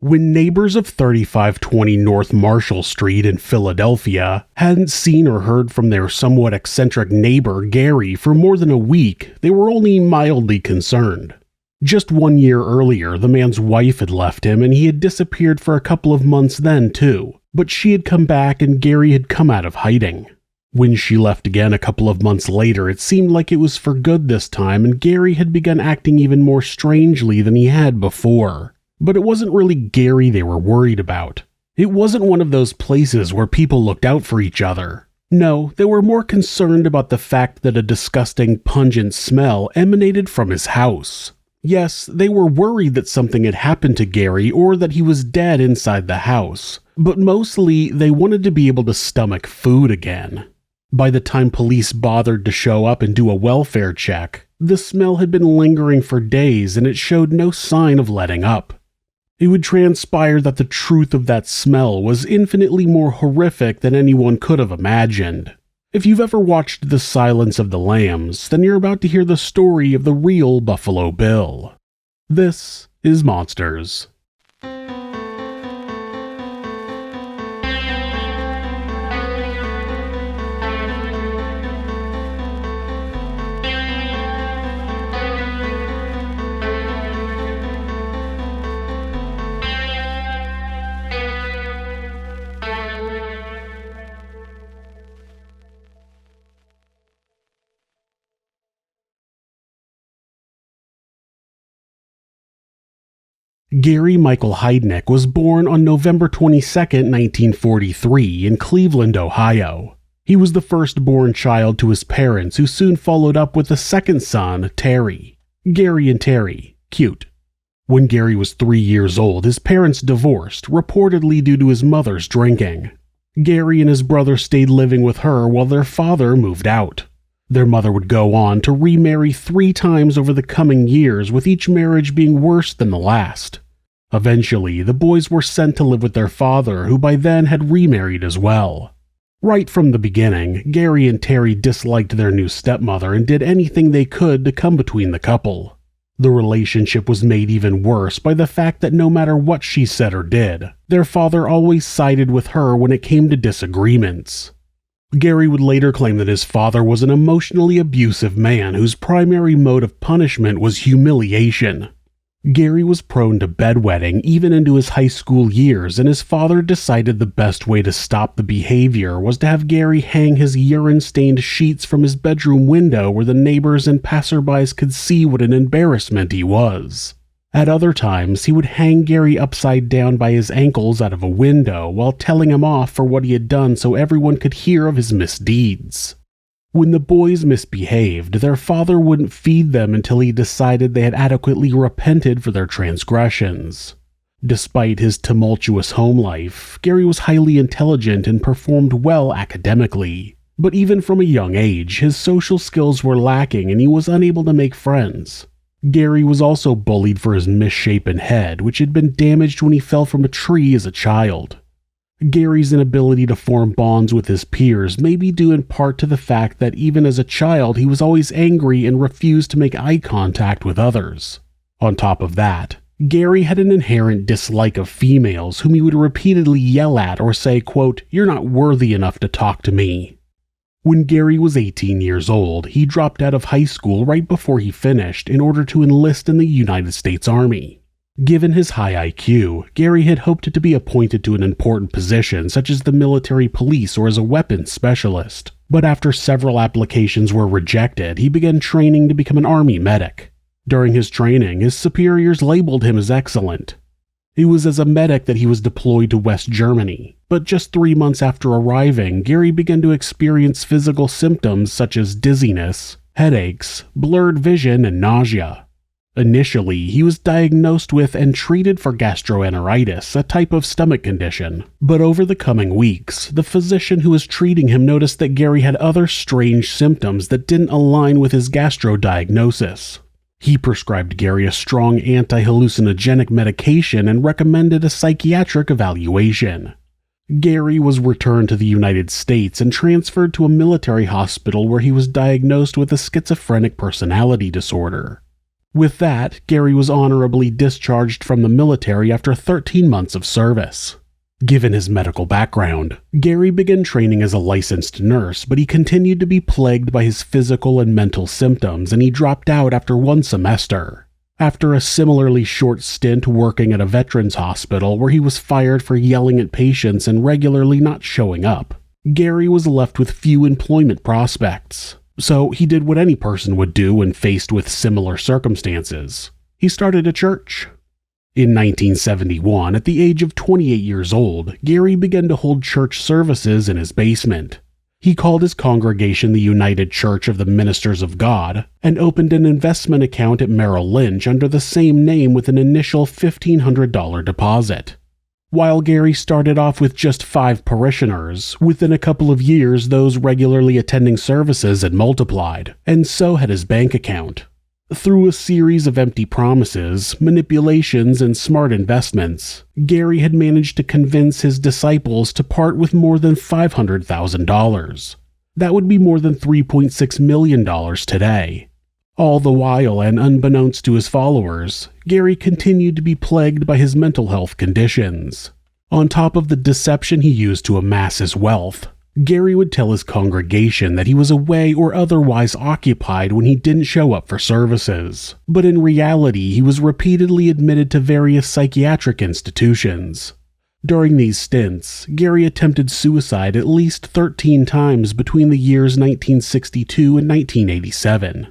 When neighbors of 3520 North Marshall Street in Philadelphia hadn't seen or heard from their somewhat eccentric neighbor Gary for more than a week, they were only mildly concerned. Just 1 year earlier, the man's wife had left him and he had disappeared for a couple of months then too, but she had come back and Gary had come out of hiding. When she left again a couple of months later, it seemed like it was for good this time and Gary had begun acting even more strangely than he had before. But it wasn't really Gary they were worried about. It wasn't one of those places where people looked out for each other. No, they were more concerned about the fact that a disgusting, pungent smell emanated from his house. Yes, they were worried that something had happened to Gary or that he was dead inside the house. But mostly, they wanted to be able to stomach food again. By the time police bothered to show up and do a welfare check, the smell had been lingering for days and it showed no sign of letting up. It would transpire that the truth of that smell was infinitely more horrific than anyone could have imagined. If you've ever watched The Silence of the Lambs, then you're about to hear the story of the real Buffalo Bill. This is Monsters. Gary Michael Heidnik was born on November 22, 1943 in Cleveland, Ohio. He was the firstborn child to his parents who soon followed up with a second son, Terry. Gary and Terry. Cute. When Gary was 3 years old, his parents divorced, reportedly due to his mother's drinking. Gary and his brother stayed living with her while their father moved out. Their mother would go on to remarry 3 times over the coming years, with each marriage being worse than the last. Eventually, the boys were sent to live with their father, who by then had remarried as well. Right from the beginning, Gary and Terry disliked their new stepmother and did anything they could to come between the couple. The relationship was made even worse by the fact that no matter what she said or did, their father always sided with her when it came to disagreements. Gary would later claim that his father was an emotionally abusive man whose primary mode of punishment was humiliation. Gary was prone to bedwetting even into his high school years, and his father decided the best way to stop the behavior was to have Gary hang his urine-stained sheets from his bedroom window where the neighbors and passerbys could see what an embarrassment he was. At other times, he would hang Gary upside down by his ankles out of a window while telling him off for what he had done so everyone could hear of his misdeeds. When the boys misbehaved, their father wouldn't feed them until he decided they had adequately repented for their transgressions. Despite his tumultuous home life, Gary was highly intelligent and performed well academically. But even from a young age, his social skills were lacking and he was unable to make friends. Gary was also bullied for his misshapen head, which had been damaged when he fell from a tree as a child. Gary's inability to form bonds with his peers may be due in part to the fact that even as a child he was always angry and refused to make eye contact with others. On top of that, Gary had an inherent dislike of females whom he would repeatedly yell at or say, quote, "You're not worthy enough to talk to me." When Gary was 18 years old, he dropped out of high school right before he finished in order to enlist in the United States Army. Given his high IQ, Gary had hoped to be appointed to an important position such as the military police or as a weapons specialist. But after several applications were rejected, he began training to become an army medic. During his training, his superiors labeled him as excellent. It was as a medic that he was deployed to West Germany, but just 3 months after arriving, Gary began to experience physical symptoms such as dizziness, headaches, blurred vision, and nausea. Initially, he was diagnosed with and treated for gastroenteritis, a type of stomach condition. But over the coming weeks, the physician who was treating him noticed that Gary had other strange symptoms that didn't align with his gastro diagnosis. He prescribed Gary a strong anti-hallucinogenic medication and recommended a psychiatric evaluation. Gary was returned to the United States and transferred to a military hospital where he was diagnosed with a schizophrenic personality disorder. With that, Gary was honorably discharged from the military after 13 months of service. Given his medical background, Gary began training as a licensed nurse, but he continued to be plagued by his physical and mental symptoms, and he dropped out after 1 semester. After a similarly short stint working at a veterans hospital where he was fired for yelling at patients and regularly not showing up, Gary was left with few employment prospects. So he did what any person would do when faced with similar circumstances. He started a church. In 1971, at the age of 28 years old, Gary began to hold church services in his basement. He called his congregation the United Church of the Ministers of God and opened an investment account at Merrill Lynch under the same name with an initial $1,500 deposit. While Gary started off with just 5 parishioners, within a couple of years those regularly attending services had multiplied, and so had his bank account. Through a series of empty promises, manipulations, and smart investments, Gary had managed to convince his disciples to part with more than $500,000. That would be more than $3.6 million today. All the while, and unbeknownst to his followers, Gary continued to be plagued by his mental health conditions. On top of the deception he used to amass his wealth, Gary would tell his congregation that he was away or otherwise occupied when he didn't show up for services, but in reality he was repeatedly admitted to various psychiatric institutions. During these stints, Gary attempted suicide at least 13 times between the years 1962 and 1987.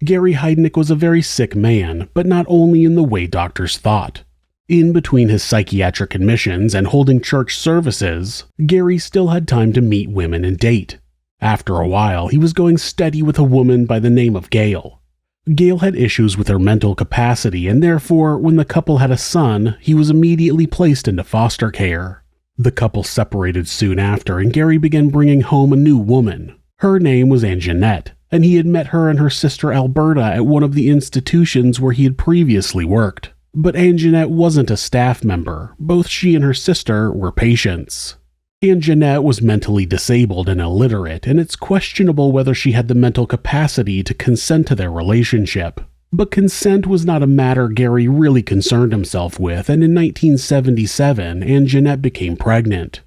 Gary Heidnik was a very sick man, but not only in the way doctors thought. In between his psychiatric admissions and holding church services, Gary still had time to meet women and date. After a while, he was going steady with a woman by the name of Gail. Gail had issues with her mental capacity, and therefore, when the couple had a son, he was immediately placed into foster care. The couple separated soon after, and Gary began bringing home a new woman. Her name was Anjanette, and he had met her and her sister Alberta at one of the institutions where he had previously worked. But Anjanette wasn't a staff member. Both she and her sister were patients. Anjanette was mentally disabled and illiterate, and it's questionable whether she had the mental capacity to consent to their relationship. But consent was not a matter Gary really concerned himself with, and in 1977, Anjanette became pregnant.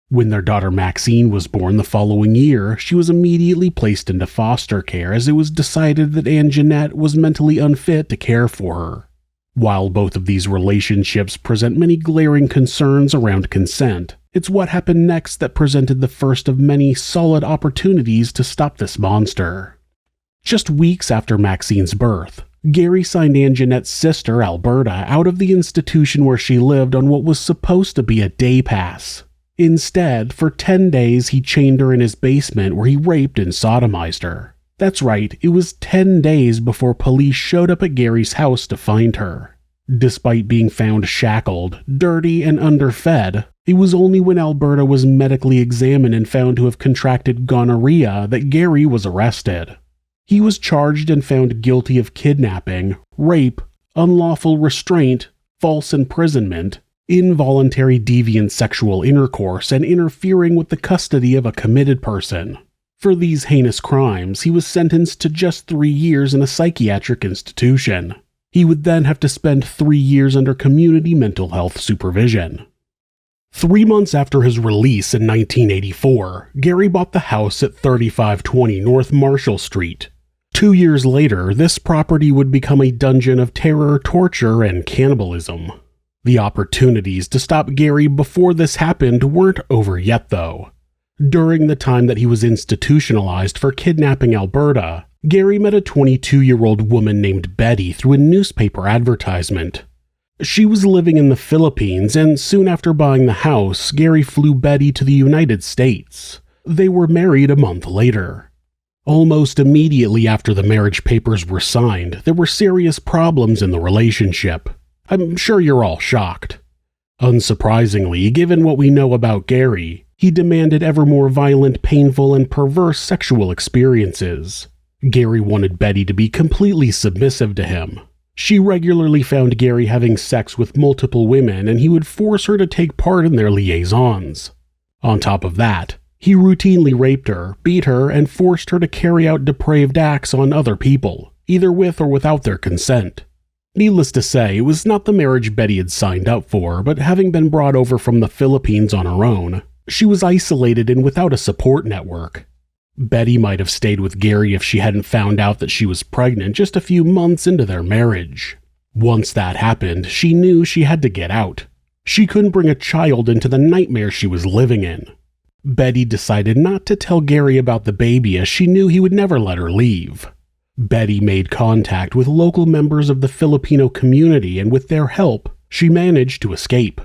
When their daughter Maxine was born the following year, she was immediately placed into foster care as it was decided that Anjanette was mentally unfit to care for her. While both of these relationships present many glaring concerns around consent, it's what happened next that presented the first of many solid opportunities to stop this monster. Just weeks after Maxine's birth, Gary signed Anjanette's sister Alberta out of the institution where she lived on what was supposed to be a day pass. Instead, for 10 days he chained her in his basement where he raped and sodomized her. That's right, it was 10 days before police showed up at Gary's house to find her. Despite being found shackled, dirty, and underfed, it was only when Alberta was medically examined and found to have contracted gonorrhea that Gary was arrested. He was charged and found guilty of kidnapping, rape, unlawful restraint, false imprisonment, involuntary deviant sexual intercourse, and interfering with the custody of a committed person. For these heinous crimes, he was sentenced to just 3 years in a psychiatric institution. He would then have to spend 3 years under community mental health supervision. 3 months after his release in 1984, Gary bought the house at 3520 North Marshall Street. 2 years later, this property would become a dungeon of terror, torture, and cannibalism. The opportunities to stop Gary before this happened weren't over yet, though. During the time that he was institutionalized for kidnapping Alberta, Gary met a 22-year-old woman named Betty through a newspaper advertisement. She was living in the Philippines, and soon after buying the house, Gary flew Betty to the United States. They were married a month later. Almost immediately after the marriage papers were signed, there were serious problems in the relationship. I'm sure you're all shocked. Unsurprisingly, given what we know about Gary, he demanded ever more violent, painful, and perverse sexual experiences. Gary wanted Betty to be completely submissive to him. She regularly found Gary having sex with multiple women, and he would force her to take part in their liaisons. On top of that, he routinely raped her, beat her, and forced her to carry out depraved acts on other people, either with or without their consent. Needless to say, it was not the marriage Betty had signed up for, but having been brought over from the Philippines on her own, she was isolated and without a support network. Betty might have stayed with Gary if she hadn't found out that she was pregnant just a few months into their marriage. Once that happened, she knew she had to get out. She couldn't bring a child into the nightmare she was living in. Betty decided not to tell Gary about the baby as she knew he would never let her leave. Betty made contact with local members of the Filipino community, and with their help, she managed to escape.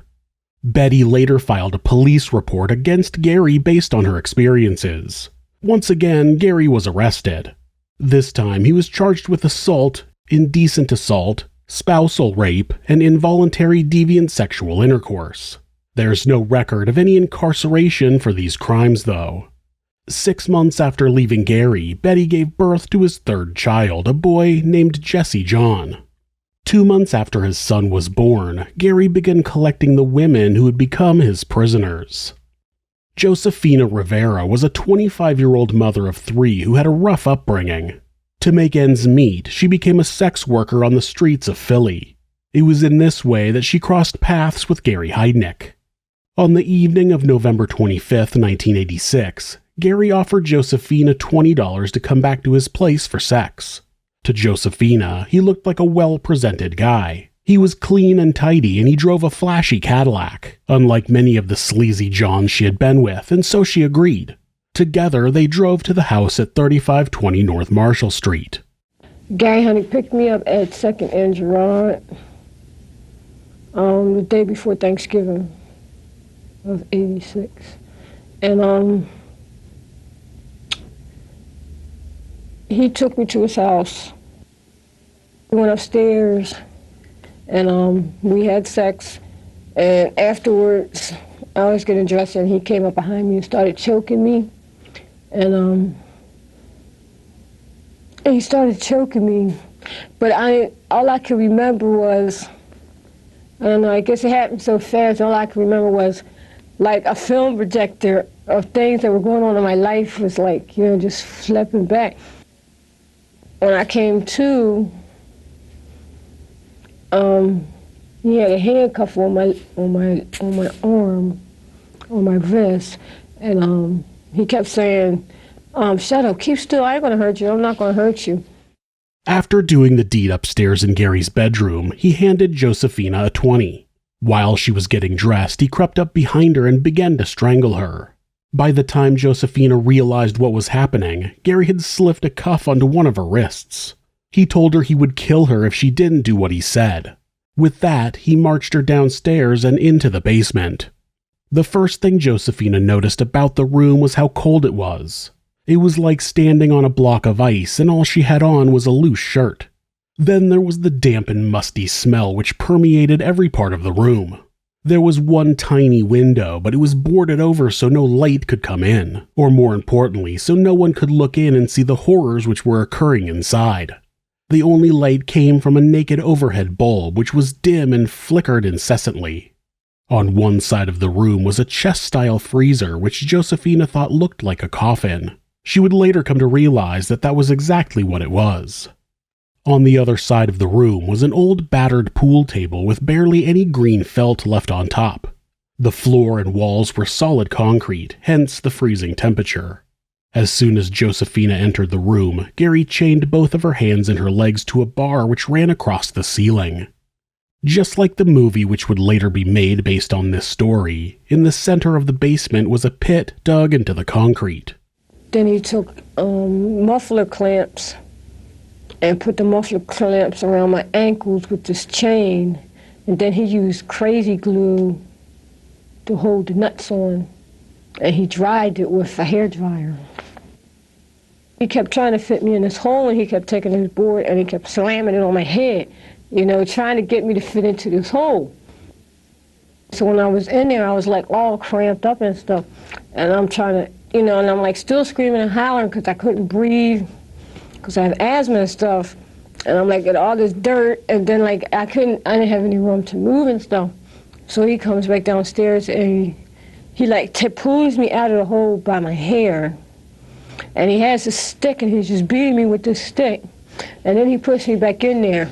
Betty later filed a police report against Gary based on her experiences. Once again, Gary was arrested. This time he was charged with assault, indecent assault, spousal rape, and involuntary deviant sexual intercourse. There's no record of any incarceration for these crimes, though. 6 months after leaving Gary, Betty gave birth to his third child, a boy named Jesse John. 2 months after his son was born, Gary began collecting the women who had become his prisoners. Josefina Rivera was a 25-year-old mother of 3 who had a rough upbringing. To make ends meet, she became a sex worker on the streets of Philly. It was in this way that she crossed paths with Gary Heidnik. On the evening of November 25, 1986, Gary offered Josefina $20 to come back to his place for sex. To Josefina, he looked like a well-presented guy. He was clean and tidy, and he drove a flashy Cadillac, unlike many of the sleazy Johns she had been with, and so she agreed. Together, they drove to the house at 3520 North Marshall Street. Gary Heidnik picked me up at 2nd and Gerard the day before Thanksgiving of '86. And he took me to his house. We went upstairs and we had sex. And afterwards, I was getting dressed and he came up behind me and started choking me. And he started choking me. But all I could remember was, I don't know, I guess it happened so fast, all I could remember was like a film projector of things that were going on in my life was like, just flipping back. When I came to, he had a handcuff on my arm, on my wrist, and he kept saying, shut up, keep still, I ain't gonna hurt you, I'm not gonna hurt you. After doing the deed upstairs in Gary's bedroom, he handed Josefina a 20. While she was getting dressed, he crept up behind her and began to strangle her. By the time Josefina realized what was happening, Gary had slipped a cuff onto one of her wrists. He told her he would kill her if she didn't do what he said. With that, he marched her downstairs and into the basement. The first thing Josefina noticed about the room was how cold it was. It was like standing on a block of ice, and all she had on was a loose shirt. Then there was the damp and musty smell which permeated every part of the room. There was one tiny window, but it was boarded over so no light could come in, or more importantly, so no one could look in and see the horrors which were occurring inside. The only light came from a naked overhead bulb, which was dim and flickered incessantly. On one side of the room was a chest-style freezer, which Josefina thought looked like a coffin. She would later come to realize that that was exactly what it was. On the other side of the room was an old battered pool table with barely any green felt left on top. The floor and walls were solid concrete, hence the freezing temperature. As soon as Josefina entered the room, Gary chained both of her hands and her legs to a bar which ran across the ceiling. Just like the movie which would later be made based on this story, in the center of the basement was a pit dug into the concrete. Then he took muffler clamps and put the muffler clamps around my ankles with this chain, and then he used crazy glue to hold the nuts on, and he dried it with a hairdryer. He kept trying to fit me in this hole, and he kept taking his board and he kept slamming it on my head, trying to get me to fit into this hole. So when I was in there, I was like all cramped up and stuff, and I'm trying to, and I'm like still screaming and hollering because I couldn't breathe, because I have asthma and stuff, and I'm like at all this dirt, and then like I didn't have any room to move and stuff. So he comes back downstairs and he like pulls me out of the hole by my hair, and he has a stick and he's just beating me with this stick, And then he pushed me back in there.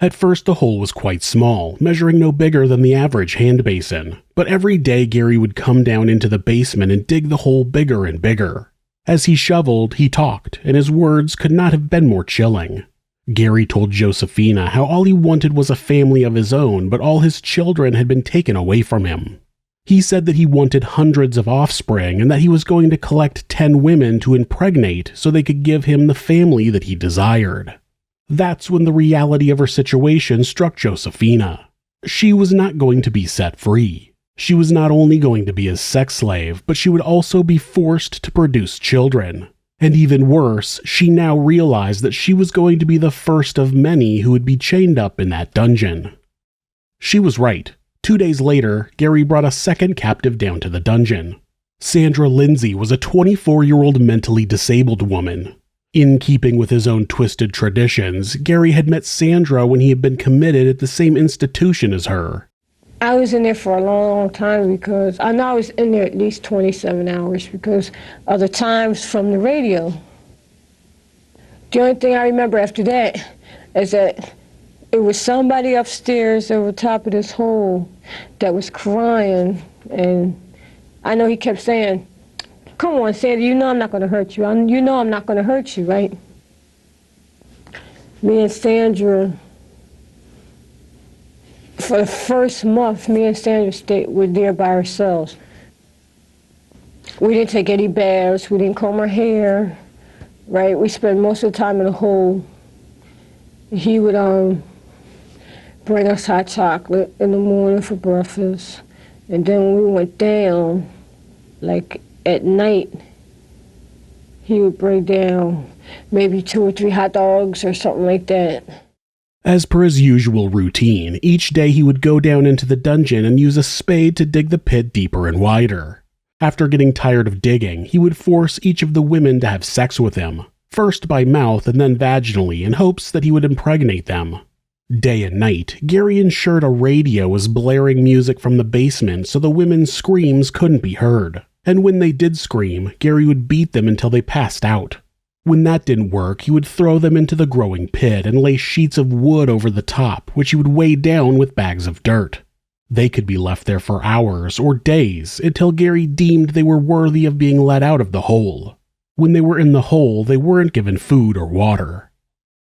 At first, the hole was quite small, measuring no bigger than the average hand basin, but every day Gary would come down into the basement and dig the hole bigger and bigger. As he shoveled, he talked, and his words could not have been more chilling. Gary told Josephina how all he wanted was a family of his own, but all his children had been taken away from him. He said that he wanted hundreds of offspring and that he was going to collect 10 women to impregnate so they could give him the family that he desired. That's when the reality of her situation struck Josephina. She was not going to be set free. She was not only going to be his sex slave, but she would also be forced to produce children. And even worse, she now realized that she was going to be the first of many who would be chained up in that dungeon. She was right. 2 days later, Gary brought a second captive down to the dungeon. Sandra Lindsay was a 24-year-old mentally disabled woman. In keeping with his own twisted traditions, Gary had met Sandra when he had been committed at the same institution as her. I was in there for a long time because I know I was in there at least 27 hours because of the times from the radio. The only thing I remember after that is that it was somebody upstairs over top of this hole that was crying, and I know he kept saying, "Come on, Sandra, you know I'm not going to hurt you. You know I'm not going to hurt you, right?" Me and Sandra, for the first month, me and Sandra were there by ourselves. We didn't take any baths. We didn't comb our hair, right? We spent most of the time in the hole. He would bring us hot chocolate in the morning for breakfast. And then when we went down, like at night, he would bring down maybe 2 or 3 hot dogs or something like that. As per his usual routine, each day he would go down into the dungeon and use a spade to dig the pit deeper and wider. After getting tired of digging, he would force each of the women to have sex with him, first by mouth and then vaginally, in hopes that he would impregnate them. Day and night, Gary ensured a radio was blaring music from the basement so the women's screams couldn't be heard. And when they did scream, Gary would beat them until they passed out. When that didn't work, he would throw them into the growing pit and lay sheets of wood over the top, which he would weigh down with bags of dirt. They could be left there for hours or days until Gary deemed they were worthy of being let out of the hole. When they were in the hole, they weren't given food or water.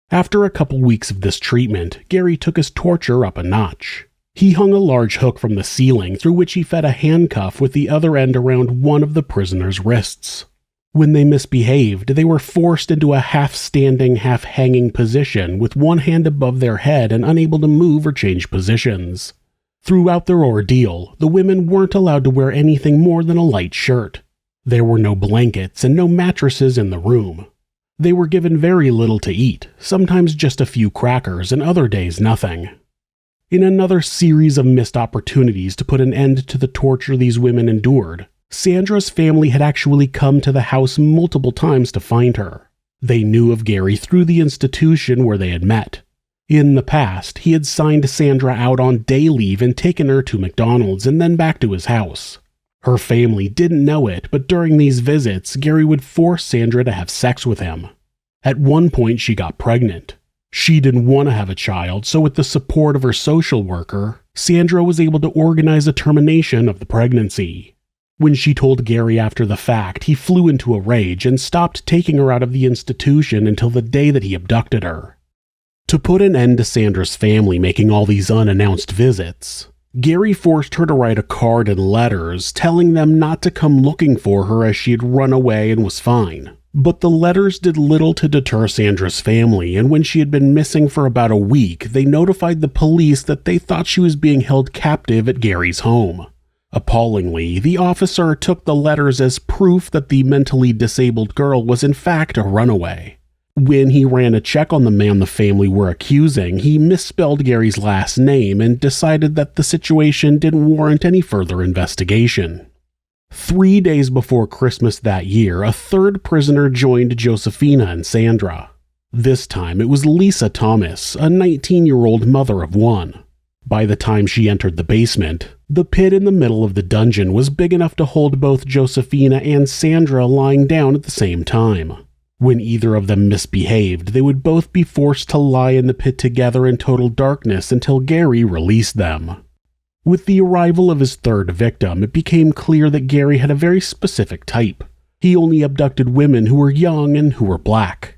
After a couple weeks of this treatment, Gary took his torture up a notch. He hung a large hook from the ceiling through which he fed a handcuff with the other end around one of the prisoners' wrists. When they misbehaved, they were forced into a half-standing, half-hanging position with one hand above their head and unable to move or change positions. Throughout their ordeal, the women weren't allowed to wear anything more than a light shirt. There were no blankets and no mattresses in the room. They were given very little to eat, sometimes just a few crackers and other days nothing. In another series of missed opportunities to put an end to the torture these women endured, Sandra's family had actually come to the house multiple times to find her. They knew of Gary through the institution where they had met. In the past, he had signed Sandra out on day leave and taken her to McDonald's and then back to his house. Her family didn't know it, but during these visits, Gary would force Sandra to have sex with him. At one point, she got pregnant. She didn't want to have a child, so with the support of her social worker, Sandra was able to organize a termination of the pregnancy. When she told Gary after the fact, he flew into a rage and stopped taking her out of the institution until the day that he abducted her. To put an end to Sandra's family making all these unannounced visits, Gary forced her to write a card and letters telling them not to come looking for her as she had run away and was fine. But the letters did little to deter Sandra's family, and when she had been missing for about a week, they notified the police that they thought she was being held captive at Gary's home. Appallingly, the officer took the letters as proof that the mentally disabled girl was in fact a runaway. When he ran a check on the man the family were accusing, he misspelled Gary's last name and decided that the situation didn't warrant any further investigation. 3 days before Christmas that year, a third prisoner joined Josephina and Sandra. This time it was Lisa Thomas, a 19-year-old mother of one. By the time she entered the basement, the pit in the middle of the dungeon was big enough to hold both Josephina and Sandra lying down at the same time. When either of them misbehaved, they would both be forced to lie in the pit together in total darkness until Gary released them. With the arrival of his third victim, it became clear that Gary had a very specific type. He only abducted women who were young and who were black.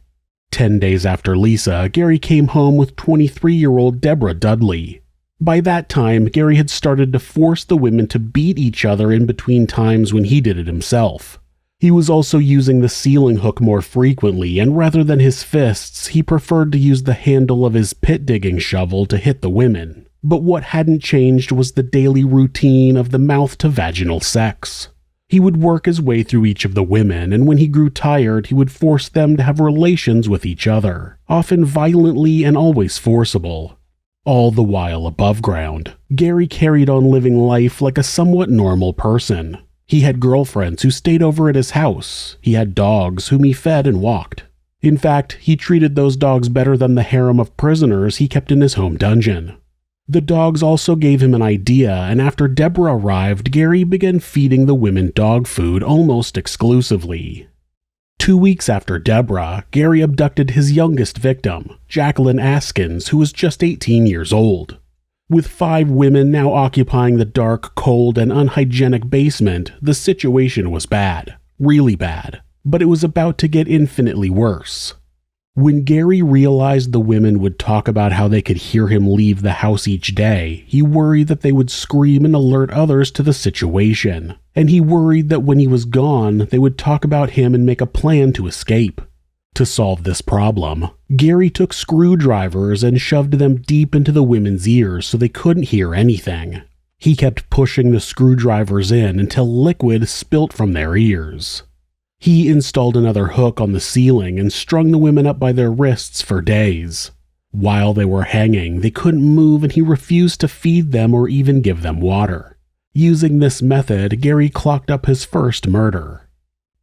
10 days after Lisa, Gary came home with 23-year-old Deborah Dudley. By that time, Gary had started to force the women to beat each other in between times when he did it himself. He was also using the ceiling hook more frequently, and rather than his fists, he preferred to use the handle of his pit-digging shovel to hit the women. But what hadn't changed was the daily routine of the mouth-to-vaginal sex. He would work his way through each of the women, and when he grew tired, he would force them to have relations with each other, often violently and always forcible. All the while above ground, Gary carried on living life like a somewhat normal person. He had girlfriends who stayed over at his house. He had dogs whom he fed and walked. In fact, he treated those dogs better than the harem of prisoners he kept in his home dungeon. The dogs also gave him an idea, and after Deborah arrived, Gary began feeding the women dog food almost exclusively. 2 weeks after Deborah, Gary abducted his youngest victim, Jacqueline Askins, who was just 18 years old. With 5 women now occupying the dark, cold, and unhygienic basement, the situation was bad, really bad, but it was about to get infinitely worse. When Gary realized the women would talk about how they could hear him leave the house each day, he worried that they would scream and alert others to the situation, and he worried that when he was gone, they would talk about him and make a plan to escape. To solve this problem, Gary took screwdrivers and shoved them deep into the women's ears so they couldn't hear anything. He kept pushing the screwdrivers in until liquid spilt from their ears. He installed another hook on the ceiling and strung the women up by their wrists for days. While they were hanging, they couldn't move and he refused to feed them or even give them water. Using this method, Gary clocked up his first murder.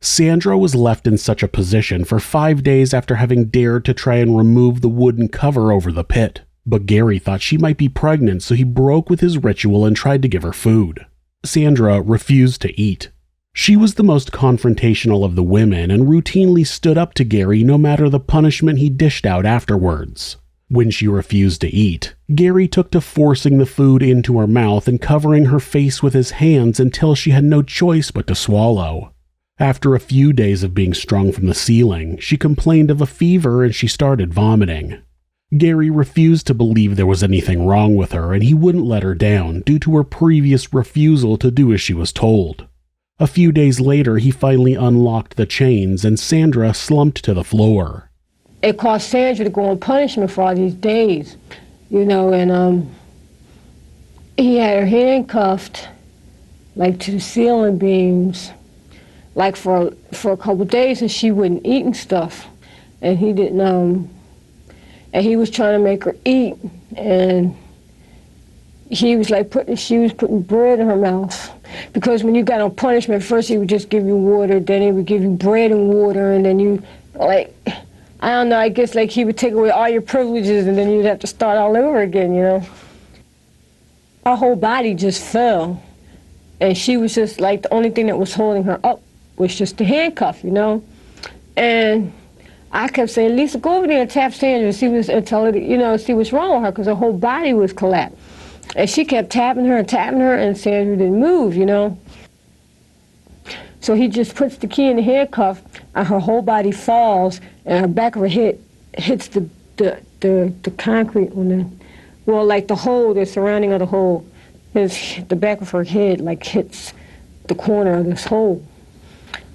Sandra was left in such a position for 5 days after having dared to try and remove the wooden cover over the pit. But Gary thought she might be pregnant, so he broke with his ritual and tried to give her food. Sandra refused to eat. She was the most confrontational of the women and routinely stood up to Gary no matter the punishment he dished out afterwards. When she refused to eat, Gary took to forcing the food into her mouth and covering her face with his hands until she had no choice but to swallow. After a few days of being strung from the ceiling, she complained of a fever and she started vomiting. Gary refused to believe there was anything wrong with her and he wouldn't let her down due to her previous refusal to do as she was told. A few days later, he finally unlocked the chains and Sandra slumped to the floor. It caused Sandra to go on punishment for all these days, and he had her handcuffed, like to the ceiling beams, like for a couple of days, and she wouldn't eat and stuff. And he didn't, and he was trying to make her eat, and she was putting bread in her mouth. Because when you got on punishment, first he would just give you water, then he would give you bread and water, and then you, I don't know, I guess he would take away all your privileges and then you'd have to start all over again, Her whole body just fell. And she was just the only thing that was holding her up was just the handcuff, And I kept saying, Lisa, go over there and tap Sandra and tell her, see what's wrong with her, because her whole body was collapsed. And she kept tapping her, and Sandra didn't move, So he just puts the key in the handcuff, and her whole body falls, and her back of her head hits the concrete on the hole, the surrounding of the hole. The back of her head, hits the corner of this hole.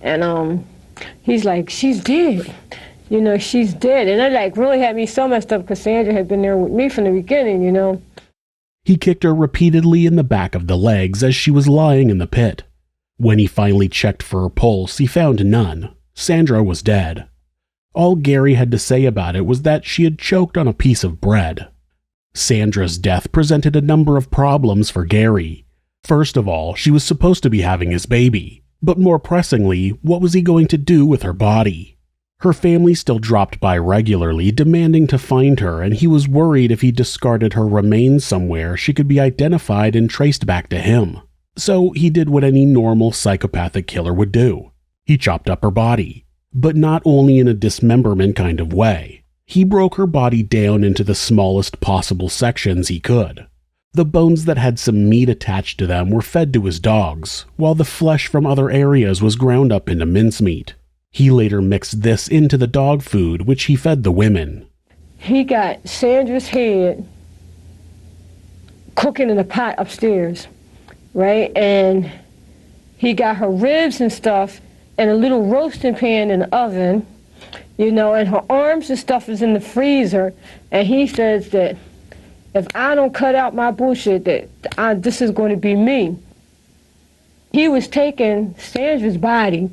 And he's like, she's dead. She's dead. And that, really had me so messed up, because Sandra had been there with me from the beginning, He kicked her repeatedly in the back of the legs as she was lying in the pit. When he finally checked for her pulse, he found none. Sandra was dead. All Gary had to say about it was that she had choked on a piece of bread. Sandra's death presented a number of problems for Gary. First of all, she was supposed to be having his baby. But more pressingly, what was he going to do with her body? Her family still dropped by regularly, demanding to find her, and he was worried if he discarded her remains somewhere, she could be identified and traced back to him. So he did what any normal psychopathic killer would do. He chopped up her body. But not only in a dismemberment kind of way. He broke her body down into the smallest possible sections he could. The bones that had some meat attached to them were fed to his dogs, while the flesh from other areas was ground up into mincemeat. He later mixed this into the dog food, which he fed the women. He got Sandra's head cooking in a pot upstairs, right? And he got her ribs and stuff in a little roasting pan in the oven, and her arms and stuff is in the freezer. And he says that if I don't cut out my bullshit, this is going to be me. He was taking Sandra's body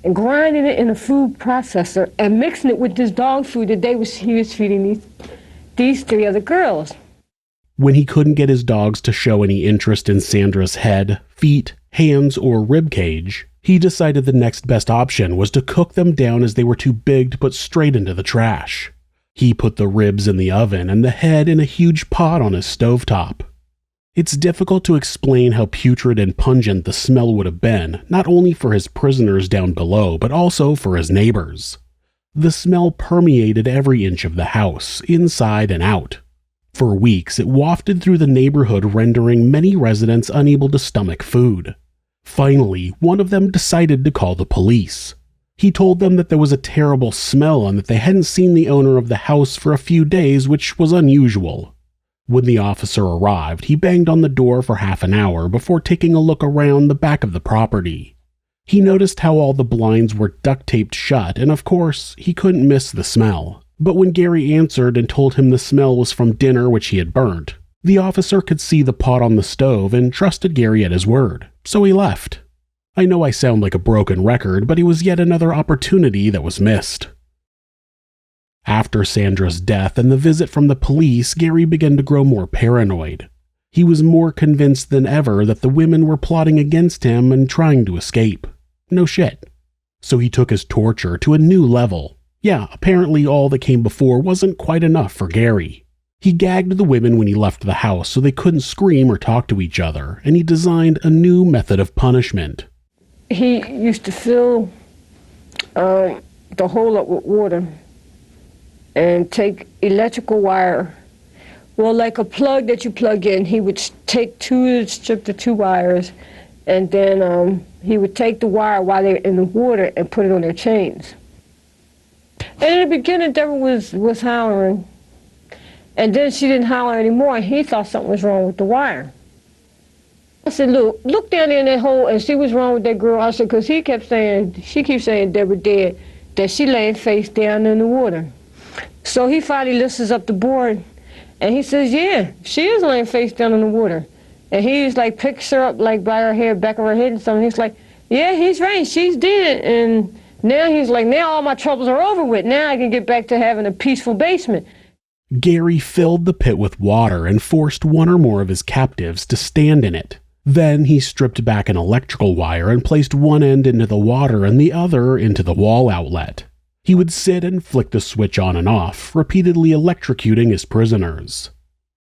and grinding it in a food processor and mixing it with this dog food that he was feeding these three other girls. When he couldn't get his dogs to show any interest in Sandra's head, feet, hands, or rib cage, he decided the next best option was to cook them down as they were too big to put straight into the trash. He put the ribs in the oven and the head in a huge pot on his stovetop. It's difficult to explain how putrid and pungent the smell would have been, not only for his prisoners down below, but also for his neighbors. The smell permeated every inch of the house, inside and out. For weeks, it wafted through the neighborhood, rendering many residents unable to stomach food. Finally, one of them decided to call the police. He told them that there was a terrible smell and that they hadn't seen the owner of the house for a few days, which was unusual. When the officer arrived, he banged on the door for half an hour before taking a look around the back of the property. He noticed how all the blinds were duct-taped shut, and of course, he couldn't miss the smell. But when Gary answered and told him the smell was from dinner which he had burnt, the officer could see the pot on the stove and trusted Gary at his word, so he left. I know I sound like a broken record, but it was yet another opportunity that was missed. After Sandra's death and the visit from the police, Gary began to grow more paranoid. He was more convinced than ever that the women were plotting against him and trying to escape. No shit. So he took his torture to a new level. Yeah, apparently all that came before wasn't quite enough for Gary. He gagged the women when he left the house so they couldn't scream or talk to each other, and he designed a new method of punishment. He used to fill the hole up with water and take electrical wire, like a plug that you plug in. He would strip the two wires, and then he would take the wire while they were in the water and put it on their chains. And in the beginning, Deborah was hollering, and then she didn't holler anymore, and he thought something was wrong with the wire. I said, look down there in that hole and see what's wrong with that girl. I said, because she keeps saying Deborah dead, that she laying face down in the water. So he finally lifts up the board, and he says, yeah, she is laying face down in the water. And he's like, picks her up like by her hair, back of her head and something. He's like, yeah, he's right, she's dead. And now he's like, now all my troubles are over with. Now I can get back to having a peaceful basement. Gary filled the pit with water and forced one or more of his captives to stand in it. Then he stripped back an electrical wire and placed one end into the water and the other into the wall outlet. He would sit and flick the switch on and off, repeatedly electrocuting his prisoners.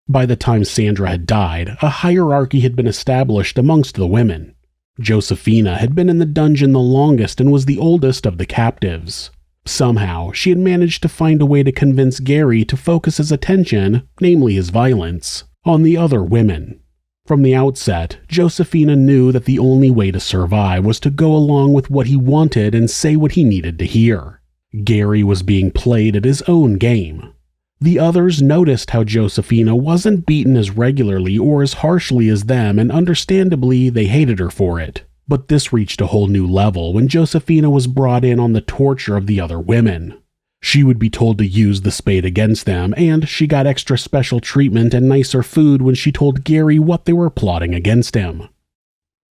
By the time Sandra had died, a hierarchy had been established amongst the women. Josephina had been in the dungeon the longest and was the oldest of the captives. Somehow, she had managed to find a way to convince Gary to focus his attention, namely his violence, on the other women. From the outset, Josephina knew that the only way to survive was to go along with what he wanted and say what he needed to hear. Gary was being played at his own game. The others noticed how Josephina wasn't beaten as regularly or as harshly as them, and understandably, they hated her for it. But this reached a whole new level when Josephina was brought in on the torture of the other women. She would be told to use the spade against them, and she got extra special treatment and nicer food when she told Gary what they were plotting against him.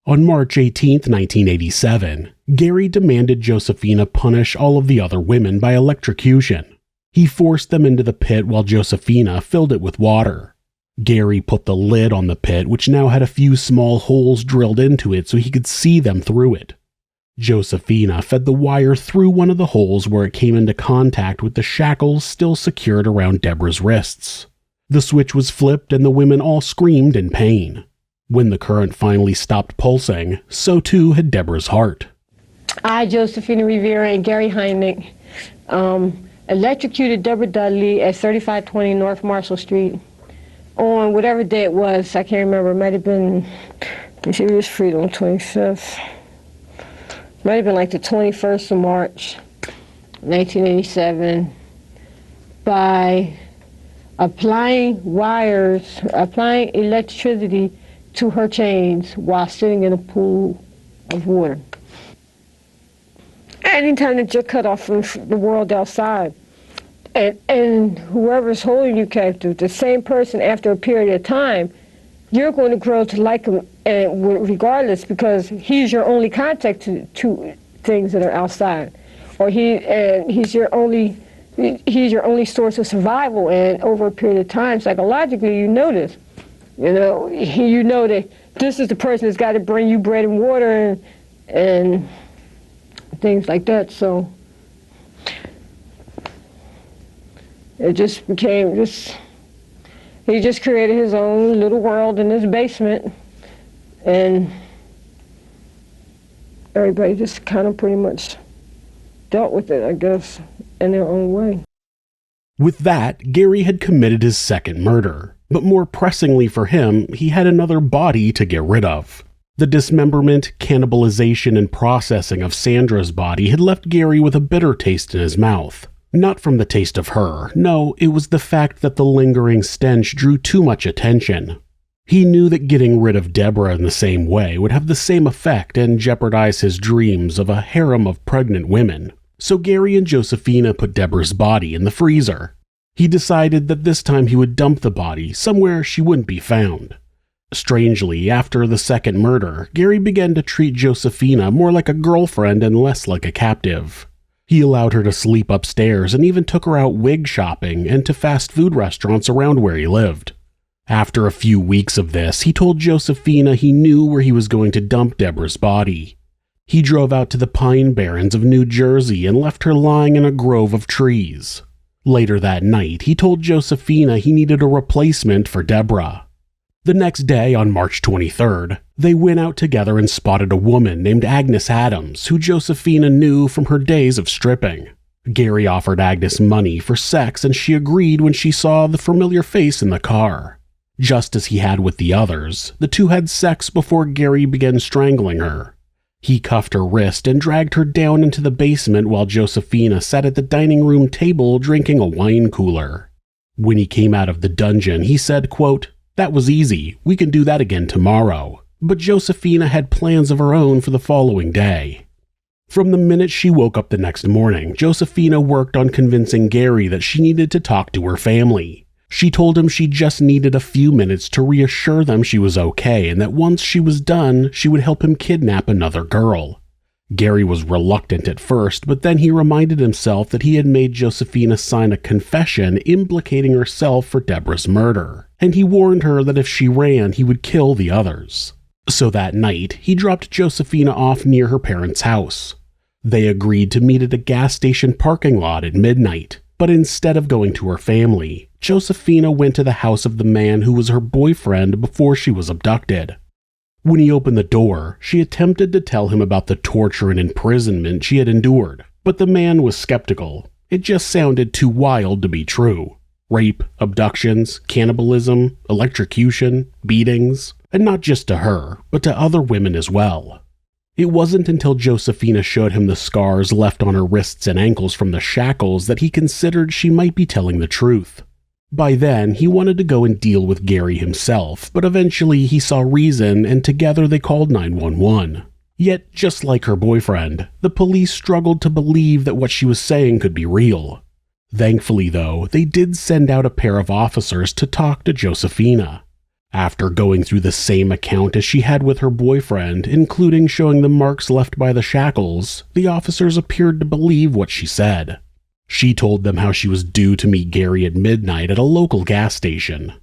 On March 18, 1987, Gary demanded Josephina punish all of the other women by electrocution. He forced them into the pit while Josephina filled it with water. Gary put the lid on the pit, which now had a few small holes drilled into it so he could see them through it. Josephina fed the wire through one of the holes where it came into contact with the shackles still secured around Deborah's wrists. The switch was flipped and the women all screamed in pain. When the current finally stopped pulsing, so too had Deborah's heart. I, Josephina Rivera, and Gary Heidnik electrocuted Deborah Dudley at 3520 North Marshall Street on whatever day it was. I can't remember. It might have been, she was freed on the 25th. Might have been like the 21st of March, 1987, by applying electricity to her chains while sitting in a pool of water. Anytime that you're cut off from the world outside, and whoever's holding you captive, the same person after a period of time, you're going to grow to like him regardless, because he's your only contact to things that are outside, or he's your only source of survival. And over a period of time, psychologically, you notice, you know that this is the person that's got to bring you bread and water and things like that. So it just became he just created his own little world in his basement, and everybody just kind of pretty much dealt with it, I guess, in their own way. With that, Gary had committed his second murder, but more pressingly for him, he had another body to get rid of. The dismemberment, cannibalization, and processing of Sandra's body had left Gary with a bitter taste in his mouth. Not from the taste of her, no, it was the fact that the lingering stench drew too much attention. He knew that getting rid of Deborah in the same way would have the same effect and jeopardize his dreams of a harem of pregnant women. So Gary and Josephina put Deborah's body in the freezer. He decided that this time he would dump the body somewhere she wouldn't be found. Strangely, after the second murder, Gary began to treat Josephina more like a girlfriend and less like a captive. He allowed her to sleep upstairs and even took her out wig shopping and to fast food restaurants around where he lived. After a few weeks of this, he told Josephina he knew where he was going to dump Deborah's body. He drove out to the Pine Barrens of New Jersey and left her lying in a grove of trees. Later that night, he told Josephina he needed a replacement for Deborah. The next day, on March 23rd, they went out together and spotted a woman named Agnes Adams, who Josephina knew from her days of stripping. Gary offered Agnes money for sex, and she agreed when she saw the familiar face in the car. Just as he had with the others, the two had sex before Gary began strangling her. He cuffed her wrist and dragged her down into the basement while Josephina sat at the dining room table drinking a wine cooler. When he came out of the dungeon, he said, quote, "That was easy. We can do that again tomorrow." But Josephina had plans of her own for the following day. From the minute she woke up the next morning, Josephina worked on convincing Gary that she needed to talk to her family. She told him she just needed a few minutes to reassure them she was okay and that once she was done, she would help him kidnap another girl. Gary was reluctant at first, but then he reminded himself that he had made Josephina sign a confession implicating herself for Deborah's murder, and he warned her that if she ran, he would kill the others. So that night, he dropped Josephina off near her parents' house. They agreed to meet at a gas station parking lot at midnight, but instead of going to her family, Josephina went to the house of the man who was her boyfriend before she was abducted. When he opened the door, she attempted to tell him about the torture and imprisonment she had endured, but the man was skeptical. It just sounded too wild to be true. Rape, abductions, cannibalism, electrocution, beatings, and not just to her, but to other women as well. It wasn't until Josephina showed him the scars left on her wrists and ankles from the shackles that he considered she might be telling the truth. By then, he wanted to go and deal with Gary himself, but eventually he saw reason and together they called 911. Yet, just like her boyfriend, the police struggled to believe that what she was saying could be real. Thankfully, though, they did send out a pair of officers to talk to Josephina. After going through the same account as she had with her boyfriend, including showing the marks left by the shackles, the officers appeared to believe what she said. She told them how she was due to meet Gary at midnight at a local gas station.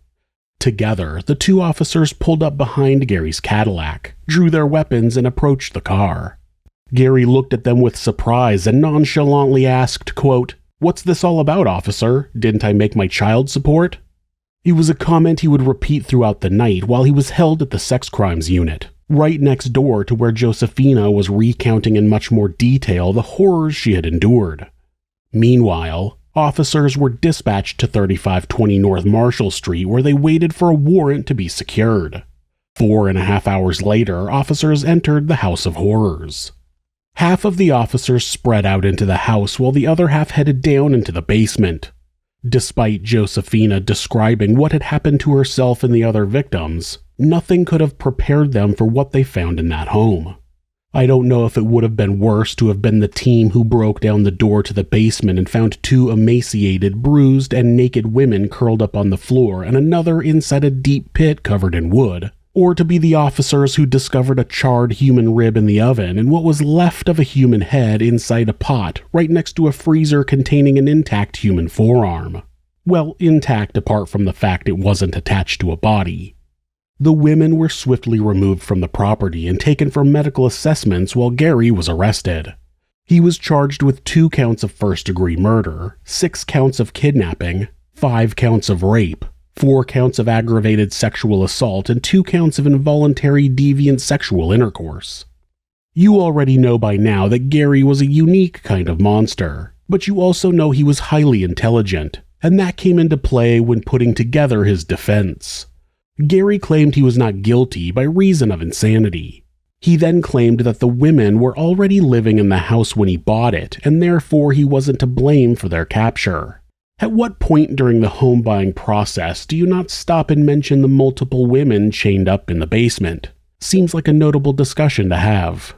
Together, the two officers pulled up behind Gary's Cadillac, drew their weapons, and approached the car. Gary looked at them with surprise and nonchalantly asked, quote, "What's this all about, officer? Didn't I make my child support?" It was a comment he would repeat throughout the night while he was held at the sex crimes unit. right next door to where Josephina was recounting in much more detail the horrors she had endured. Meanwhile, officers were dispatched to 3520 North Marshall Street where they waited for a warrant to be secured. 4.5 hours later, officers entered the House of Horrors. Half of the officers spread out into the house while the other half headed down into the basement. Despite Josephina describing what had happened to herself and the other victims, nothing could have prepared them for what they found in that home. I don't know if it would have been worse to have been the team who broke down the door to the basement and found 2 emaciated, bruised, and naked women curled up on the floor and another inside a deep pit covered in wood, or to be the officers who discovered a charred human rib in the oven and what was left of a human head inside a pot right next to a freezer containing an intact human forearm. Well, intact apart from the fact it wasn't attached to a body. The women were swiftly removed from the property and taken for medical assessments while Gary was arrested. He was charged with 2 counts of first-degree murder, 6 counts of kidnapping, 5 counts of rape, 4 counts of aggravated sexual assault, and 2 counts of involuntary deviant sexual intercourse. You already know by now that Gary was a unique kind of monster, but you also know he was highly intelligent, and that came into play when putting together his defense. Gary claimed he was not guilty by reason of insanity. He then claimed that the women were already living in the house when he bought it, and therefore he wasn't to blame for their capture. At what point during the home buying process do you not stop and mention the multiple women chained up in the basement? Seems like a notable discussion to have.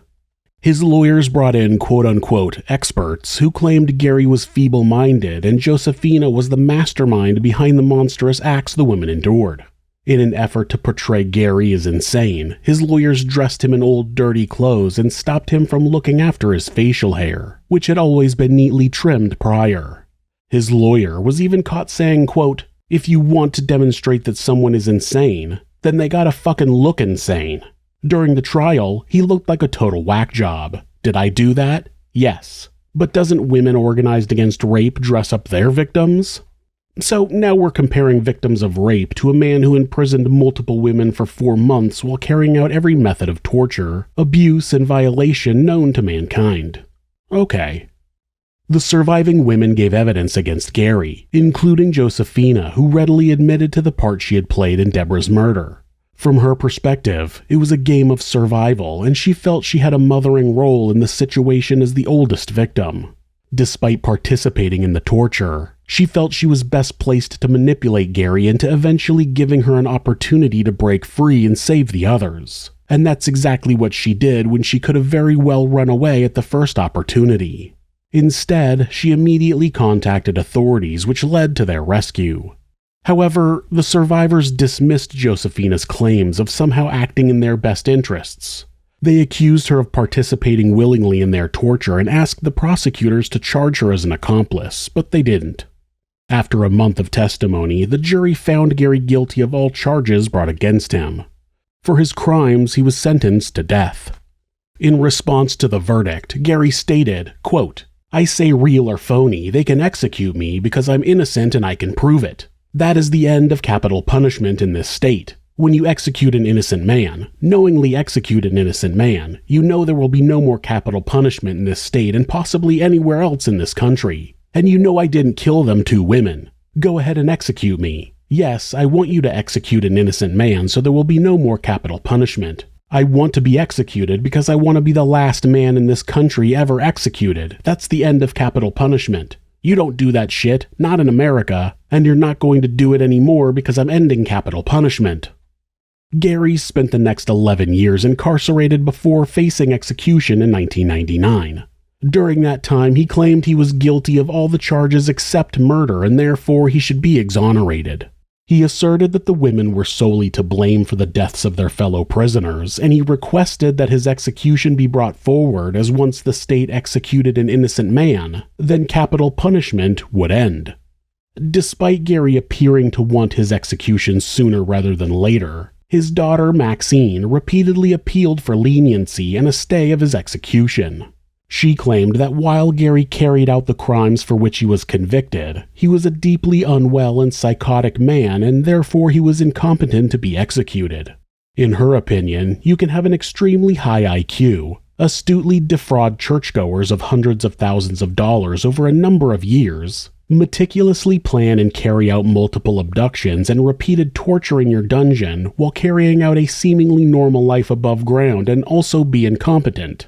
His lawyers brought in quote-unquote experts who claimed Gary was feeble-minded and Josephina was the mastermind behind the monstrous acts the women endured. In an effort to portray Gary as insane, his lawyers dressed him in old dirty clothes and stopped him from looking after his facial hair, which had always been neatly trimmed prior. His lawyer was even caught saying, quote, "If you want to demonstrate that someone is insane, then they gotta fucking look insane." During the trial, he looked like a total whack job. Did I do that? Yes. But doesn't Women Organized Against Rape dress up their victims? So now we're comparing victims of rape to a man who imprisoned multiple women for 4 months while carrying out every method of torture, abuse, and violation known to mankind. Okay. The surviving women gave evidence against Gary, including Josephina, who readily admitted to the part she had played in Deborah's murder. From her perspective, it was a game of survival, and she felt she had a mothering role in the situation as the oldest victim. Despite participating in the torture, she felt she was best placed to manipulate Gary into eventually giving her an opportunity to break free and save the others. And that's exactly what she did when she could have very well run away at the first opportunity. Instead, she immediately contacted authorities, which led to their rescue. However, the survivors dismissed Josephina's claims of somehow acting in their best interests. They accused her of participating willingly in their torture and asked the prosecutors to charge her as an accomplice, but they didn't. After a month of testimony, the jury found Gary guilty of all charges brought against him. For his crimes, he was sentenced to death. In response to the verdict, Gary stated, quote, "I say real or phony, they can execute me because I'm innocent and I can prove it. That is the end of capital punishment in this state. When you execute an innocent man, knowingly execute an innocent man, you know there will be no more capital punishment in this state and possibly anywhere else in this country. And you know I didn't kill them 2 women. Go ahead and execute me. Yes, I want you to execute an innocent man so there will be no more capital punishment. I want to be executed because I want to be the last man in this country ever executed. That's the end of capital punishment. You don't do that shit, not in America, and you're not going to do it anymore because I'm ending capital punishment." Gary spent the next 11 years incarcerated before facing execution in 1999. During that time, he claimed he was guilty of all the charges except murder and therefore he should be exonerated. He asserted that the women were solely to blame for the deaths of their fellow prisoners, and he requested that his execution be brought forward as once the state executed an innocent man, then capital punishment would end. Despite Gary appearing to want his execution sooner rather than later, his daughter Maxine repeatedly appealed for leniency and a stay of his execution. She claimed that while Gary carried out the crimes for which he was convicted, he was a deeply unwell and psychotic man and therefore he was incompetent to be executed. In her opinion, you can have an extremely high IQ, astutely defraud churchgoers of hundreds of thousands of dollars over a number of years, meticulously plan and carry out multiple abductions and repeated torture in your dungeon while carrying out a seemingly normal life above ground and also be incompetent.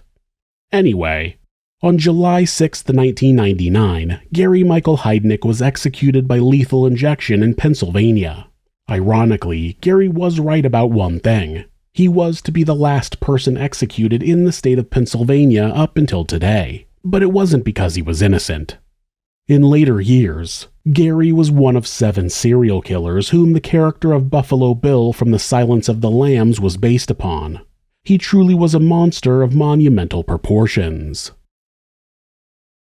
Anyway, on July 6, 1999, Gary Michael Heidnik was executed by lethal injection in Pennsylvania. Ironically, Gary was right about one thing. He was to be the last person executed in the state of Pennsylvania up until today, but it wasn't because he was innocent. In later years, Gary was one of 7 serial killers whom the character of Buffalo Bill from The Silence of the Lambs was based upon. He truly was a monster of monumental proportions.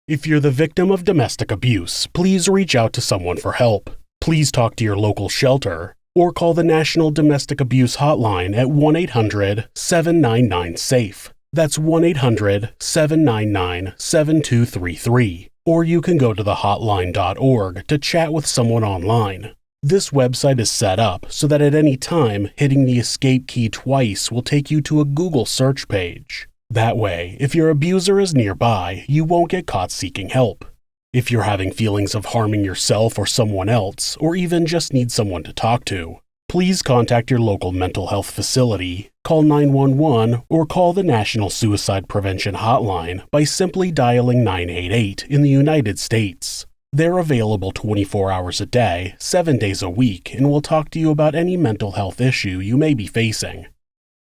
If you're the victim of domestic abuse, please reach out to someone for help. Please talk to your local shelter, or call the National Domestic Abuse Hotline at 1-800-799-SAFE. That's 1-800-799-7233. Or you can go to thehotline.org to chat with someone online. This website is set up so that at any time, hitting the escape key twice will take you to a Google search page. That way, if your abuser is nearby, you won't get caught seeking help. If you're having feelings of harming yourself or someone else, or even just need someone to talk to, please contact your local mental health facility, call 911, or call the National Suicide Prevention Hotline by simply dialing 988 in the United States. They're available 24 hours a day, 7 days a week, and will talk to you about any mental health issue you may be facing.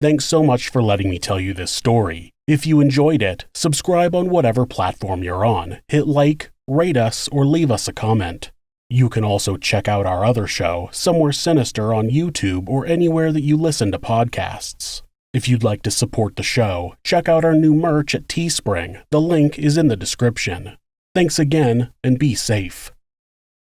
Thanks so much for letting me tell you this story. If you enjoyed it, subscribe on whatever platform you're on, hit like, rate us, or leave us a comment. You can also check out our other show, Somewhere Sinister, on YouTube or anywhere that you listen to podcasts. If you'd like to support the show, check out our new merch at Teespring. The link is in the description. Thanks again, and be safe.